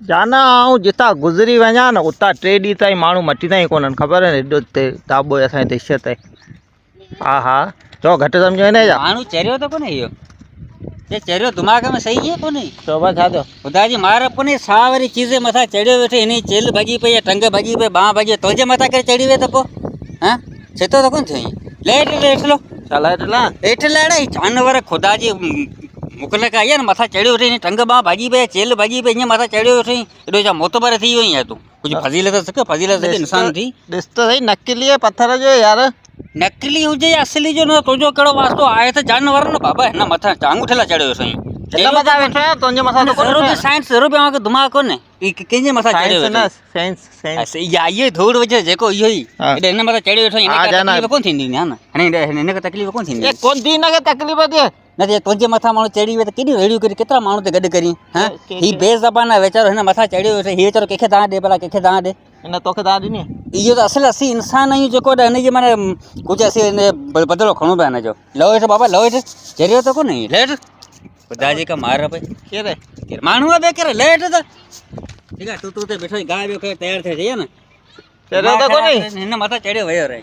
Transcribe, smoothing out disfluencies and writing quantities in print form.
जाना आऊं जिता गुज़री वञा न उता 3 ॾींहं ताईं माण्हू मटींदा ई कोन्हनि ख़बर आहे न। एॾो ते ताबो आहे असांजी दहशत आहे। हा हा चओ घटि सम्झो हिन जा माण्हू चरियो त कोन्हे इहो, ये चरियो दिमाग़ में सही आहे कोन्हे। चोबा छा थियो? ख़ुदा जी मार कोन्हे, सावरी चीज़ मथां चढ़ियो वेठे, हिन चेल भॼी पई आहे, टंग भॼी पई, बांह भॼी, तुंहिंजे मथां करे चढ़ी वे त पोइ हां छितो त कोन थियो ईअं। ले हेठि लो चल हेठि लाहिड़ा ही जानवर ख़ुदा जी मुकलक आई आहे न, मथां चढ़ियो वेठे, टंग बांह भॼी पई, चेल भॼी पई, ईअं मथां चढ़ियो वेठे, एॾो छा मोतबर थी वियो आहे तूं? कुझु फज़ीलत सिख, फज़ीलत सिख, इंसान थी। ॾिस त सही नकिली पत्थर जो यार। नकली हुजे या असली जो न तुंहिंजो कहिड़ो वास्तो आहे त जानवर न बाबा, हिन मथां टांगू ठेला चढ़ियो साईं। मथां वेठो आहियां तुंहिंजे मथां त कोन्हे। साइंस ज़रूरु पियो दिमाग़ कोन्हे कंहिंजे मथां चढ़ियो वेठो। साइंस इहा इहो ई धूड़ विझ जेको इहो ई हिन मथां चढ़ियो वेठो, तकलीफ़ कोन थींदी न हिन खे तकलीफ़ कोन थींदी। कोन थी हिनखे तकलीफ़ थिए न थिए तुंहिंजे मथां माण्हू चढ़ी वियो त केॾियूं अहिड़ियूं करी केतिरा माण्हू ते गॾु करी हां। हीउ बेज़बान आहे वीचारो, हिन मथां चढ़ियो वेठो, हीउ वीचारो कंहिंखे दांह ॾे भला, कंहिंखे दांह ॾे। हिन तोखे दांह ॾिनी? इहो त असुलु असी इंसान आहियूं जेको हिनजी माना कुझु असीं हिन बदिलो खणूं पिया हिनजो। लहो हेठि बाबा लहो हेठि, चरियो त कोन्हे ले हेठि, ख़ुदा जी का मार पई। केरु माण्हू आहे ॿिए केरु? ले हेठि त ठीकु आहे, तूं ते वेठो गाह ॿियो तयारु थिए न, चरियो त कोन्हे हिन मथां चढ़ियो वियो रहे।